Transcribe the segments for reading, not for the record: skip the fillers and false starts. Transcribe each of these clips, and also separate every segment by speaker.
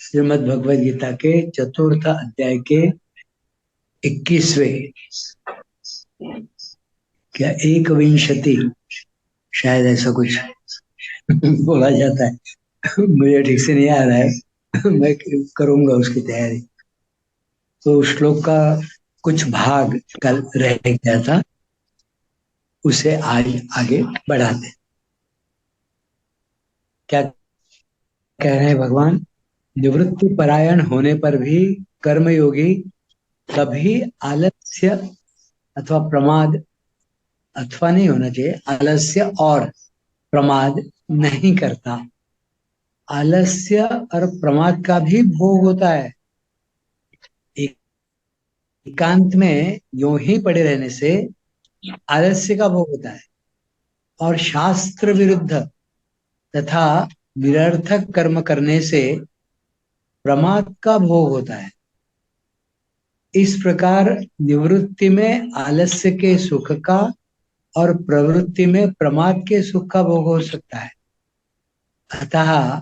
Speaker 1: श्रीमद् भगवद गीता के चतुर्थ अध्याय के 21वें क्या एक विंशति शायद ऐसा कुछ बोला जाता है। मुझे ठीक से नहीं आ रहा है। मैं करूंगा उसकी तैयारी। तो श्लोक का कुछ भाग कल रह गया था, उसे आज आगे बढ़ाते। क्या कह रहे हैं भगवान? निवृत्ति परायण होने पर भी कर्मयोगी कभी आलस्य अथवा प्रमाद, अथवा नहीं होना चाहिए, आलस्य और प्रमाद नहीं करता। आलस्य और प्रमाद का भी भोग होता है। एकांत में यूं ही पड़े रहने से आलस्य का भोग होता है, और शास्त्र विरुद्ध तथा निरर्थक कर्म करने से प्रमाद का भोग होता है। इस प्रकार निवृत्ति में आलस्य के सुख का और प्रवृत्ति में प्रमाद के सुख का भोग हो सकता है। अतः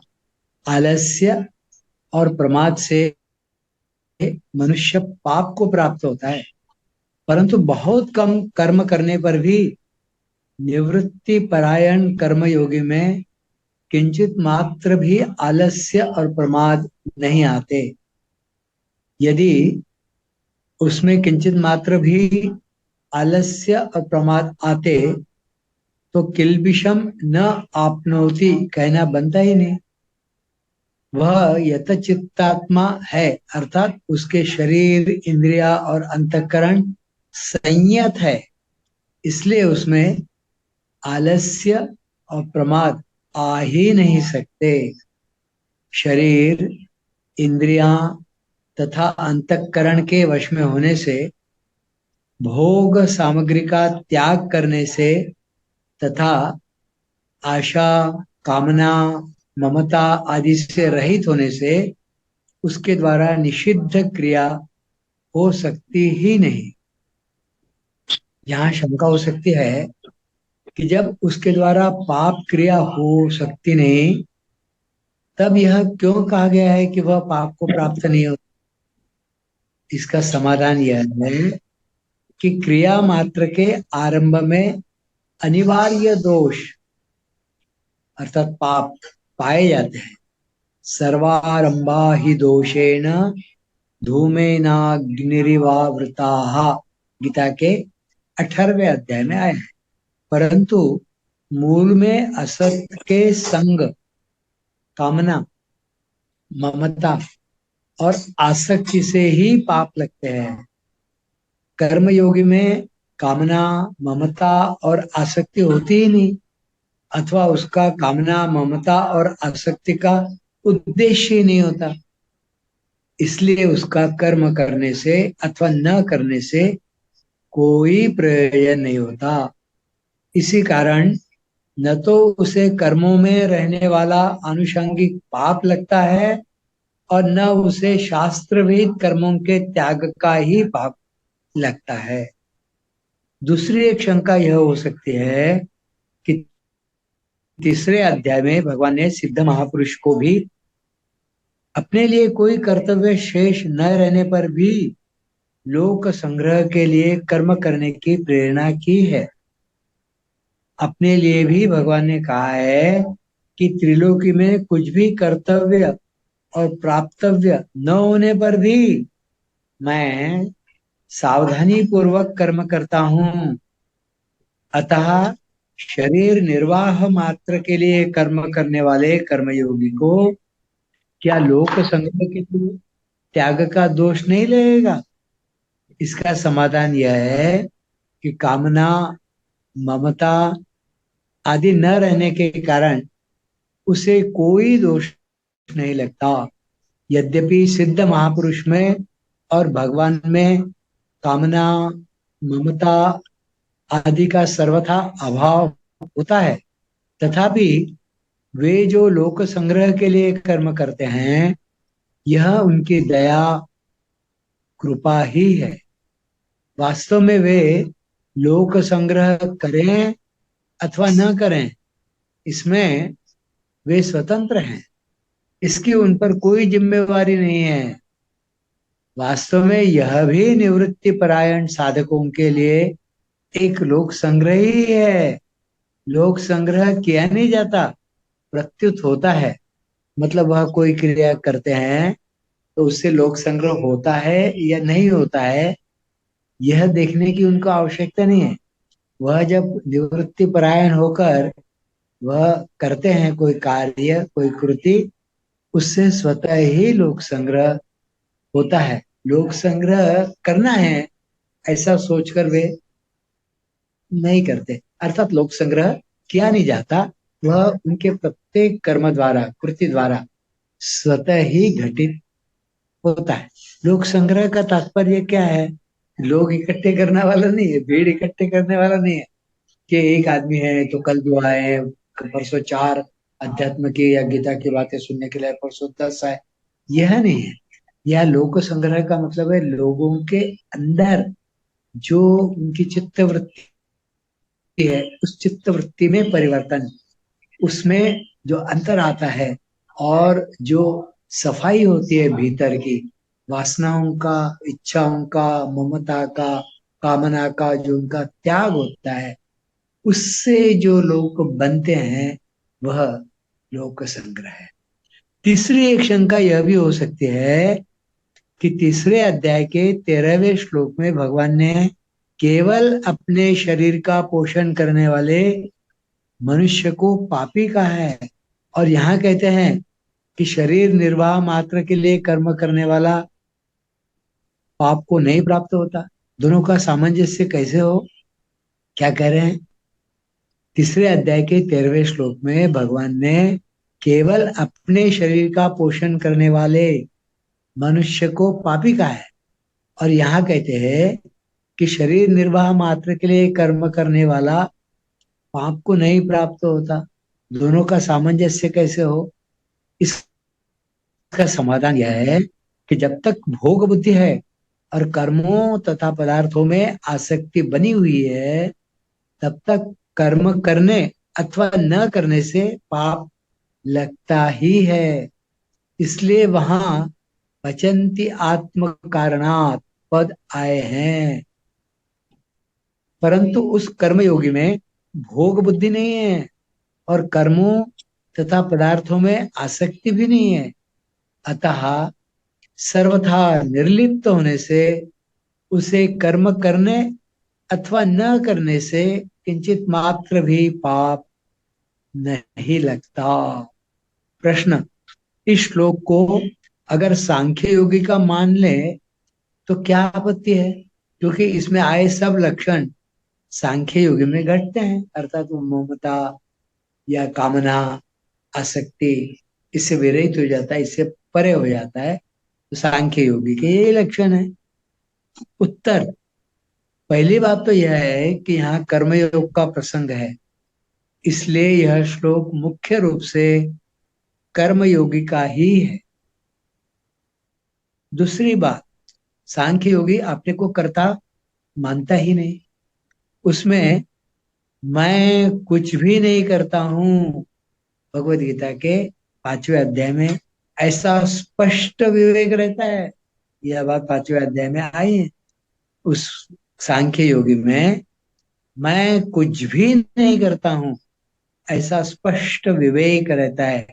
Speaker 1: आलस्य और प्रमाद से मनुष्य पाप को प्राप्त होता है, परंतु बहुत कम कर्म करने पर भी निवृत्ति परायण कर्मयोगी में किंचित मात्र भी आलस्य और प्रमाद नहीं आते। यदि उसमें किंचित मात्र भी आलस्य और प्रमाद आते तो किल्बिषम न आपनोति कहना बनता ही नहीं। वह यतचित्तात्मा है, अर्थात उसके शरीर, इंद्रिया और अंतःकरण संयत है, इसलिए उसमें आलस्य और प्रमाद आ ही नहीं सकते। शरीर, इंद्रियां तथा अंतःकरण के वश में होने से, भोग सामग्री का त्याग करने से तथा आशा, कामना, ममता आदि से रहित होने से उसके द्वारा निषिद्ध क्रिया हो सकती ही नहीं। यहाँ शंका हो सकती है कि जब उसके द्वारा पाप क्रिया हो सकती नहीं, तब यह क्यों कहा गया है कि वह पाप को प्राप्त नहीं हो? इसका समाधान यह है कि क्रिया मात्र के आरंभ में अनिवार्य दोष अर्थात पाप पाए जाते हैं। सर्वारंभा ही दोषेण धूमेनाग्निरिवावृताः, गीता के 18वें अध्याय में आए हैं। परंतु मूल में असत के संग, कामना, ममता और आसक्ति से ही पाप लगते हैं। कर्मयोगी में कामना, ममता और आसक्ति होती ही नहीं, अथवा उसका कामना, ममता और आसक्ति का उद्देश्य ही नहीं होता। इसलिए उसका कर्म करने से अथवा न करने से कोई प्रयोजन नहीं होता। इसी कारण न तो उसे कर्मों में रहने वाला आनुषंगिक पाप लगता है, और न उसे शास्त्र विहित कर्मों के त्याग का ही पाप लगता है। दूसरी एक शंका यह हो सकती है कि तीसरे अध्याय में भगवान ने सिद्ध महापुरुष को भी अपने लिए कोई कर्तव्य शेष न रहने पर भी लोक संग्रह के लिए कर्म करने की प्रेरणा की है। अपने लिए भी भगवान ने कहा है कि त्रिलोकी में कुछ भी कर्तव्य और प्राप्तव्य न होने पर भी मैं सावधानी पूर्वक कर्म करता हूं। अतः शरीर निर्वाह मात्र के लिए कर्म करने वाले कर्मयोगी को क्या लोक संग्रह के लिए त्याग का दोष नहीं लगेगा? इसका समाधान यह है कि कामना, ममता आदि न रहने के कारण उसे कोई दोष नहीं लगता। यद्यपि सिद्ध महापुरुष में और भगवान में कामना, ममता आदि का सर्वथा अभाव होता है, तथापि वे जो लोक संग्रह के लिए कर्म करते हैं, यह उनकी दया, कृपा ही है। वास्तव में वे लोक संग्रह करें अथवा न करें, इसमें वे स्वतंत्र हैं। इसकी उन पर कोई जिम्मेवारी नहीं है। वास्तव में यह भी निवृत्ति परायण साधकों के लिए एक लोक संग्रह ही है। लोक संग्रह किया नहीं जाता, प्रत्युत होता है। मतलब वह कोई क्रिया करते हैं तो उससे लोक संग्रह होता है या नहीं होता है, यह देखने की उनको आवश्यकता नहीं है। वह जब निवृत्ति परायण होकर वह करते हैं कोई कार्य, कोई कृति, उससे स्वतः ही लोक संग्रह होता है। लोक संग्रह करना है ऐसा सोचकर वे नहीं करते, अर्थात लोक संग्रह किया नहीं जाता। वह उनके प्रत्येक कर्म द्वारा, कृति द्वारा स्वतः ही घटित होता है। लोक संग्रह का तात्पर्य क्या है? लोग इकट्ठे करने वाला नहीं है, भीड़ इकट्ठे करने वाला नहीं है कि एक आदमी है तो कल जो आए, परसों 4 अध्यात्म की या गीता की बातें सुनने के लिए, परसों 10 आए, यह नहीं है। यह लोक संग्रह का मतलब है लोगों के अंदर जो उनकी चित्त वृत्ति है, उस चित्त वृत्ति में परिवर्तन, उसमें जो अंतर आता है और जो सफाई होती है भीतर की, वासनाओं का, इच्छाओं का, ममता का, कामना का जो उनका त्याग होता है, उससे जो लोग बनते हैं वह लोक संग्रह है। तीसरी एक शंका यह भी हो सकती है कि तीसरे अध्याय के 13वें श्लोक में भगवान ने केवल अपने शरीर का पोषण करने वाले मनुष्य को पापी कहा है, और यहाँ कहते हैं कि शरीर निर्वाह मात्र के लिए कर्म करने वाला पाप को नहीं प्राप्त होता। दोनों का सामंजस्य कैसे हो? क्या कह रहे हैं? तीसरे अध्याय के 13वें श्लोक में भगवान ने केवल अपने शरीर का पोषण करने वाले मनुष्य को पापी कहा है, और यहाँ कहते हैं कि शरीर निर्वाह मात्र के लिए कर्म करने वाला पाप को नहीं प्राप्त होता। दोनों का सामंजस्य कैसे हो? इसका समाधान यह है कि जब तक भोग बुद्धि है और कर्मों तथा पदार्थों में आसक्ति बनी हुई है, तब तक कर्म करने अथवा न करने से पाप लगता ही है। इसलिए वहां पचंती आत्म कारणात् पद आए हैं। परंतु उस कर्मयोगी में भोग बुद्धि नहीं है और कर्मों तथा पदार्थों में आसक्ति भी नहीं है। अतः सर्वथा निर्लिप्त होने से उसे कर्म करने अथवा न करने से किंचित मात्र भी पाप नहीं लगता। प्रश्न: इस श्लोक को अगर सांख्य योगी का मान ले तो क्या आपत्ति है? क्योंकि इसमें आए सब लक्षण सांख्य योगी में घटते हैं, अर्थात वो ममता या कामना, आसक्ति, इससे विरहित हो जाता है, इससे परे हो जाता है। तो सांख्य योगी के यही लक्षण है। उत्तर: पहली बात तो यह है कि यहाँ कर्मयोग का प्रसंग है, इसलिए यह श्लोक मुख्य रूप से कर्मयोगी का ही है। दूसरी बात, सांख्य योगी अपने को कर्ता मानता ही नहीं। उसमें मैं कुछ भी नहीं करता हूं, भगवत गीता के 5वें अध्याय में ऐसा स्पष्ट विवेक रहता है। यह बात 5वें अध्याय में आई है। उस सांख्य योगी में मैं कुछ भी नहीं करता हूं ऐसा स्पष्ट विवेक रहता है।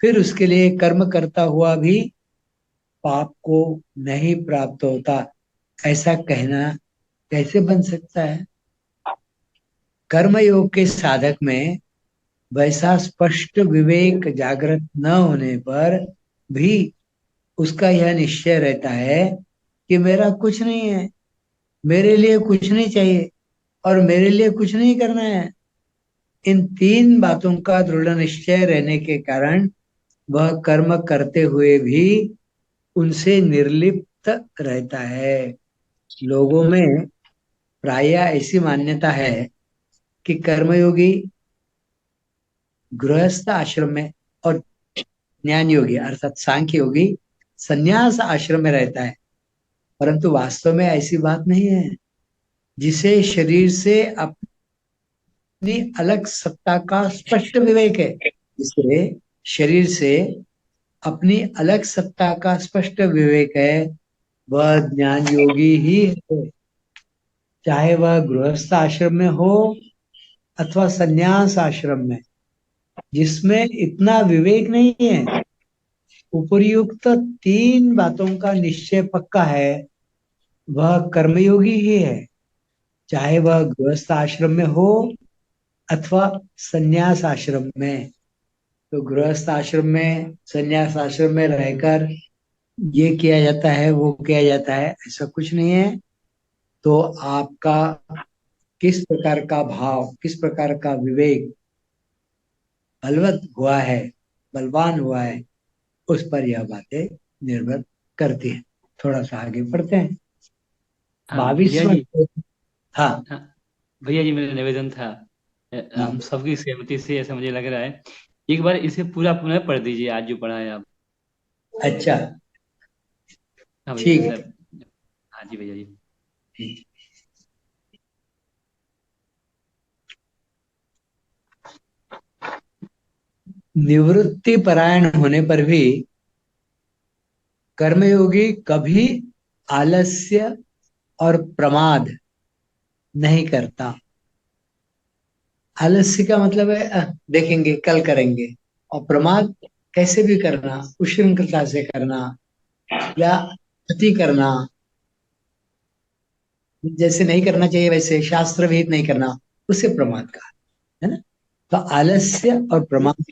Speaker 1: फिर उसके लिए कर्म करता हुआ भी पाप को नहीं प्राप्त होता, ऐसा कहना कैसे बन सकता है? कर्मयोग के साधक में वैसा स्पष्ट विवेक जागृत न होने पर भी उसका यह निश्चय रहता है कि मेरा कुछ नहीं है, मेरे लिए कुछ नहीं चाहिए और मेरे लिए कुछ नहीं करना है। इन तीन बातों का दृढ़ निश्चय रहने के कारण वह कर्म करते हुए भी उनसे निर्लिप्त रहता है। लोगों में प्राय ऐसी मान्यता है कि कर्मयोगी गृहस्थ आश्रम में और ज्ञान योगी अर्थात सांख्य योगी संन्यास आश्रम में रहता है, परंतु वास्तव में ऐसी बात नहीं है। जिसे शरीर से अपनी अलग सत्ता का स्पष्ट विवेक है, जिसे शरीर से अपनी अलग सत्ता का स्पष्ट विवेक है, वह ज्ञान योगी ही है। चाहे वह गृहस्थ आश्रम में हो अथवा संन्यास आश्रम में। जिसमें इतना विवेक नहीं है, उपर्युक्त तीन बातों का निश्चय पक्का है, वह कर्मयोगी ही है। चाहे वह गृहस्थ आश्रम में हो अथवा संन्यास आश्रम में। तो गृहस्थ आश्रम में, संन्यास आश्रम में रहकर ये किया जाता है, वो किया जाता है, ऐसा कुछ नहीं है। तो आपका किस प्रकार का भाव, किस प्रकार का विवेक बलवत हुआ है, बलवान हुआ है, उस पर यह बातें निर्भर करती हैं। थोड़ा सा आगे पढ़ते हैं।
Speaker 2: हाँ भैया
Speaker 1: 22वां।
Speaker 2: जी।
Speaker 1: हाँ।
Speaker 2: हाँ भैया जी, मेरा निवेदन था,
Speaker 1: हाँ
Speaker 2: हम सबकी सहमति से ऐसा मुझे लग रहा है, एक बार इसे पूरा पुनः पढ़ दीजिए, आज जो पढ़ा है आप।
Speaker 1: अच्छा।
Speaker 2: हाँ भैया
Speaker 1: ठीक
Speaker 2: सर। हाँ जी भैया जी।
Speaker 1: है। निवृत्ति परायण होने पर भी कर्मयोगी कभी आलस्य और प्रमाद नहीं करता। आलस्य का मतलब है देखेंगे, कल करेंगे। और प्रमाद कैसे भी करना, उच्छृंखलता से करना या अति करना, जैसे नहीं करना चाहिए वैसे शास्त्र विहित नहीं करना, उसे प्रमाद कहा है ना। तो आलस्य और प्रमाद,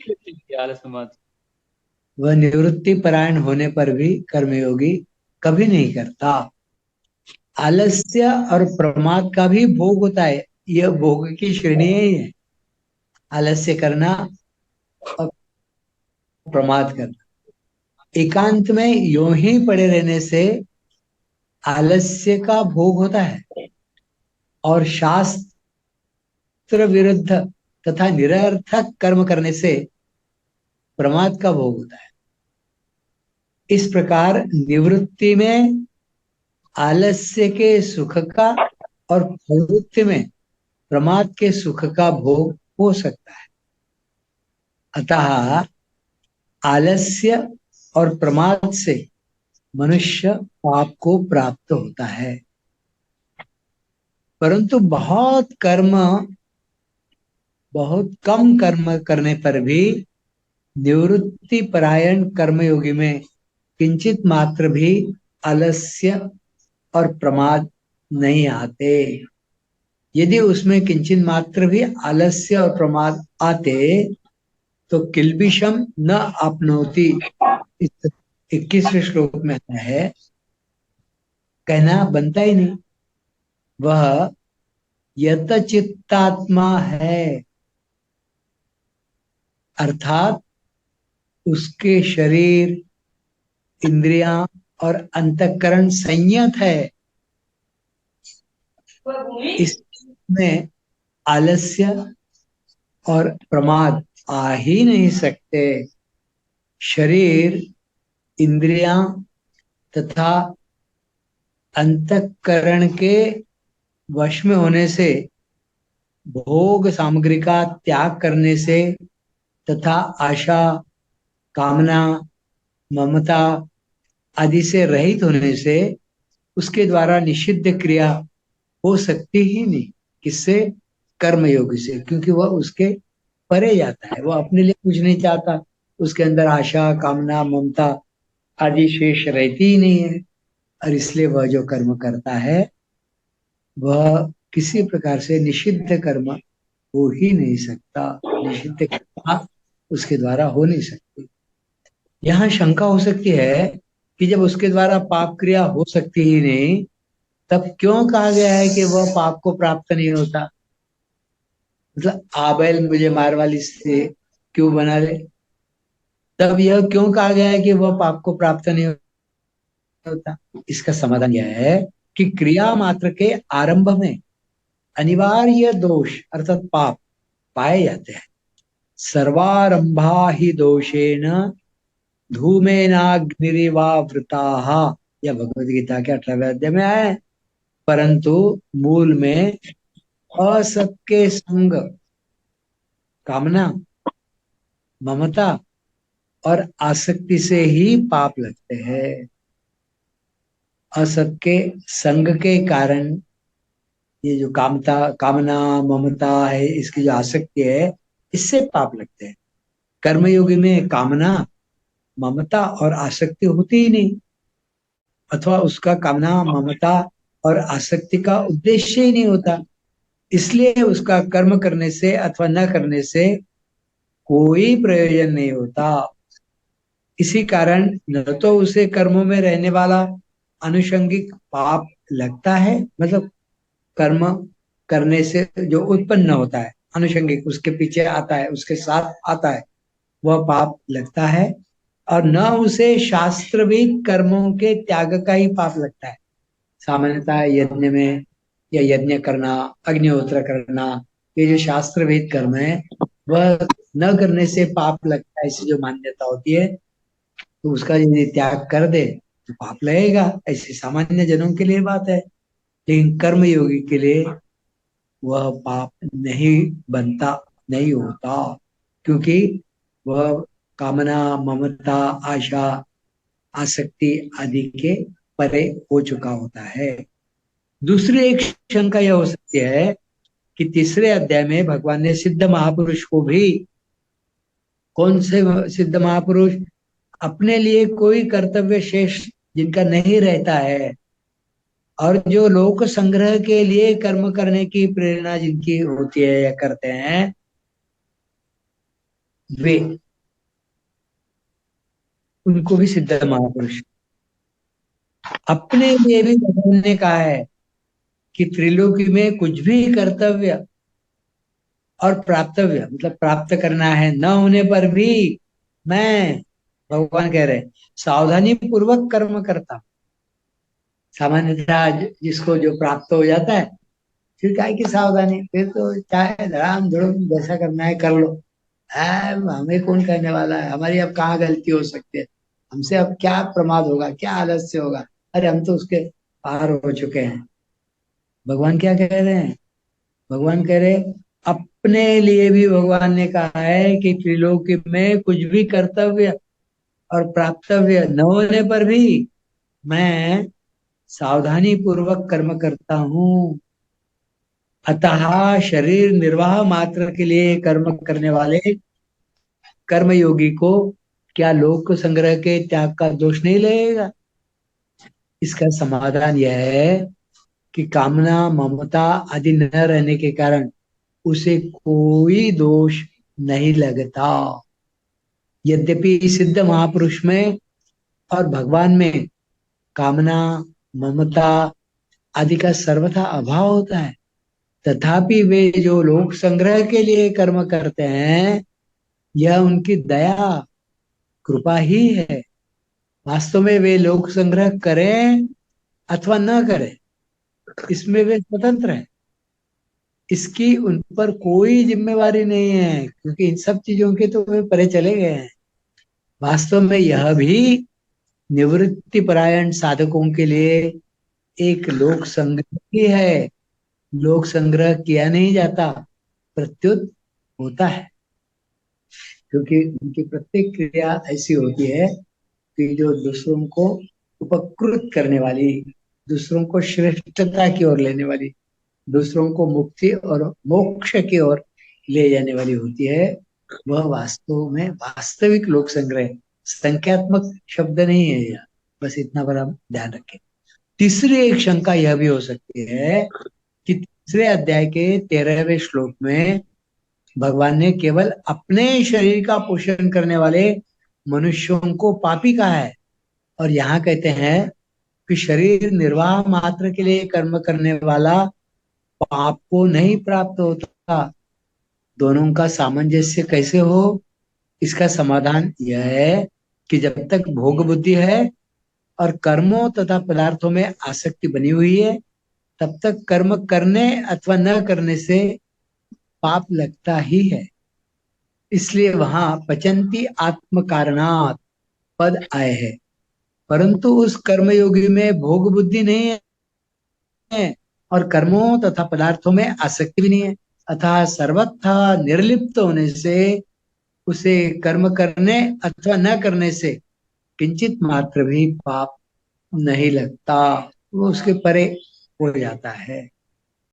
Speaker 2: आलस मत।
Speaker 1: वह निवृत्ति परायण होने पर भी कर्मयोगी कभी नहीं करता। आलस्य और प्रमाद का भी भोग होता है, यह भोग की श्रेणी ही है। आलस्य करना और प्रमाद करना, एकांत में यूं ही पड़े रहने से आलस्य का भोग होता है, और शास्त्र विरुद्ध तथा निरर्थक कर्म करने से प्रमाद का भोग होता है। इस प्रकार निवृत्ति में आलस्य के सुख का और प्रवृत्ति में प्रमाद के सुख का भोग हो सकता है। अतः आलस्य और प्रमाद से मनुष्य पाप को प्राप्त होता है। परंतु बहुत कम कर्म करने पर भी निवृत्ति परायण कर्मयोगी में किंचित मात्र भी आलस्य और प्रमाद नहीं आते। यदि उसमें किंचित मात्र भी आलस्य और प्रमाद आते तो किल्बिषम न आपनोति, इस 21वें श्लोक में है, कहना बनता ही नहीं। वह यत चित्तात्मा है, अर्थात उसके शरीर, इंद्रियां और अंतःकरण संयत है, इसमें आलस्य और प्रमाद आ ही नहीं सकते। शरीर, इंद्रियां तथा अंतःकरण के वश में होने से, भोग सामग्री का त्याग करने से तथा आशा, कामना, ममता आदि से रहित होने से उसके द्वारा निषिद्ध क्रिया हो सकती ही नहीं। किससे? कर्मयोगी से, क्योंकि वह उसके परे जाता है, वह अपने लिए कुछ नहीं चाहता, उसके अंदर आशा, कामना, ममता आदि शेष रहती ही नहीं है। और इसलिए वह जो कर्म करता है वह किसी प्रकार से निषिद्ध कर्म हो ही नहीं सकता। निषिद्ध क्रिया उसके द्वारा हो नहीं सकती। यहाँ शंका हो सकती है कि जब उसके द्वारा पाप क्रिया हो सकती ही नहीं, तब क्यों कहा गया है कि वह पाप को प्राप्त नहीं होता। मतलब आबैल मुझे मार वाली से क्यों बना ले, तब यह क्यों कहा गया है कि वह पाप को प्राप्त नहीं होता। इसका समाधान यह है कि क्रिया मात्र के आरंभ में अनिवार्य दोष अर्थात पाप पाए जाते हैं। सर्वारंभा ही दोषेण धूमेनाग्निरिवावृताः, यह भगवद गीता के 18वें अध्याय में आया है। परंतु मूल में असत के संग, कामना, ममता और आसक्ति से ही पाप लगते हैं। असत के संग के कारण ये जो कामना ममता है, इसकी जो आसक्ति है, इससे पाप लगते हैं। कर्मयोगी में कामना ममता और आसक्ति होती ही नहीं, अथवा उसका कामना ममता और आसक्ति का उद्देश्य ही नहीं होता, इसलिए उसका कर्म करने से अथवा न करने से कोई प्रयोजन नहीं होता। इसी कारण न तो उसे कर्मों में रहने वाला आनुषंगिक पाप लगता है, मतलब कर्म करने से जो उत्पन्न होता है, आनुषंगिक उसके पीछे आता है, उसके साथ आता है, वह पाप लगता है। और न उसे शास्त्रविद कर्मों के त्याग का ही पाप लगता है। सामान्यतः यज्ञ में या यज्ञ करना, अग्निहोत्र करना, ये जो शास्त्रविद कर्म है, वह न करने से पाप लगता है, ऐसी जो मान्यता होती है। तो उसका यदि त्याग कर दे तो पाप लगेगा, ऐसी सामान्य जनों के लिए बात है। लेकिन कर्म योगी के लिए वह पाप नहीं बनता, नहीं होता, क्योंकि वह कामना ममता आशा आसक्ति आदि के परे हो चुका होता है। दूसरी एक शंका यह हो सकती है कि तीसरे अध्याय में भगवान ने सिद्ध महापुरुष को भी, कौन से सिद्ध महापुरुष, अपने लिए कोई कर्तव्य शेष जिनका नहीं रहता है और जो लोक संग्रह के लिए कर्म करने की प्रेरणा जिनकी होती है या करते हैं, वे, उनको भी सिद्ध महापुरुष। अपने लिए भी भगवान ने कहा है कि त्रिलोकी में कुछ भी कर्तव्य और प्राप्तव्य, मतलब प्राप्त करना है, न होने पर भी मैं, भगवान कह रहे हैं, सावधानी पूर्वक कर्म करता हूं। सामान्यतः जिसको जो प्राप्त हो जाता है, फिर काय की सावधानी, फिर तो चाहे धड़ाम धुड़ुम जैसा करना है कर लो। हमें कौन कहने वाला है, हमारी अब कहाँ गलती हो सकती है, हमसे अब क्या प्रमाद होगा, क्या आलस्य होगा, अरे हम तो उसके पार हो चुके हैं। भगवान क्या कह रहे हैं? भगवान कह रहे अपने लिए भी भगवान ने कहा है कि त्रिलोकी में कुछ भी कर्तव्य और प्राप्तव्य न होने पर भी मैं सावधानी पूर्वक कर्म करता हूँ। अतः शरीर निर्वाह मात्र के लिए कर्म करने वाले कर्मयोगी को क्या लोक संग्रह के त्याग का दोष नहीं लगेगा? इसका समाधान यह है कि कामना ममता आदि न रहने के कारण उसे कोई दोष नहीं लगता। यद्यपि सिद्ध महापुरुष में और भगवान में कामना ममता आदि का सर्वथा अभाव होता है, तथापि वे जो लोक संग्रह के लिए कर्म करते हैं, यह उनकी दया कृपा ही है। वास्तव में वे लोक संग्रह करें अथवा न करें, इसमें वे स्वतंत्र हैं। इसकी उन पर कोई जिम्मेवारी नहीं है, क्योंकि इन सब चीजों के तो वे परे चले गए हैं। वास्तव में यह भी निवृत्ति परायण साधकों के लिए एक लोक संग्रह ही है। लोक संग्रह किया नहीं जाता, प्रत्युत होता है, क्योंकि उनकी प्रत्येक क्रिया ऐसी होती है कि जो दूसरों को उपकृत करने वाली, दूसरों को श्रेष्ठता की ओर लेने वाली, दूसरों को मुक्ति और मोक्ष की ओर ले जाने वाली होती है। वह वास्तव में वास्तविक लोक संग्रह, संख्यात्मक शब्द नहीं है यह, बस इतना बड़ा ध्यान रखें। तीसरी एक शंका यह भी हो सकती है कि तीसरे अध्याय के 13वें श्लोक में भगवान ने केवल अपने शरीर का पोषण करने वाले मनुष्यों को पापी कहा है, और यहाँ कहते हैं कि शरीर निर्वाह मात्र के लिए कर्म करने वाला पाप को नहीं प्राप्त होता। दोनों का सामंजस्य कैसे हो? इसका समाधान यह है कि जब तक भोग बुद्धि है और कर्मों तथा पदार्थों में आसक्ति बनी हुई है, तब तक कर्म करने अथवा न करने से पाप लगता ही है। इसलिए वहां पचंती आत्म कारणात् पद आए हैं। परंतु उस कर्मयोगी में भोग बुद्धि नहीं है और कर्मों तथा पदार्थों में आसक्ति भी नहीं है, अतः सर्वथा निर्लिप्त होने से उसे कर्म करने अथवा न करने से किंचित मात्र भी पाप नहीं लगता, वो उसके परे हो जाता है।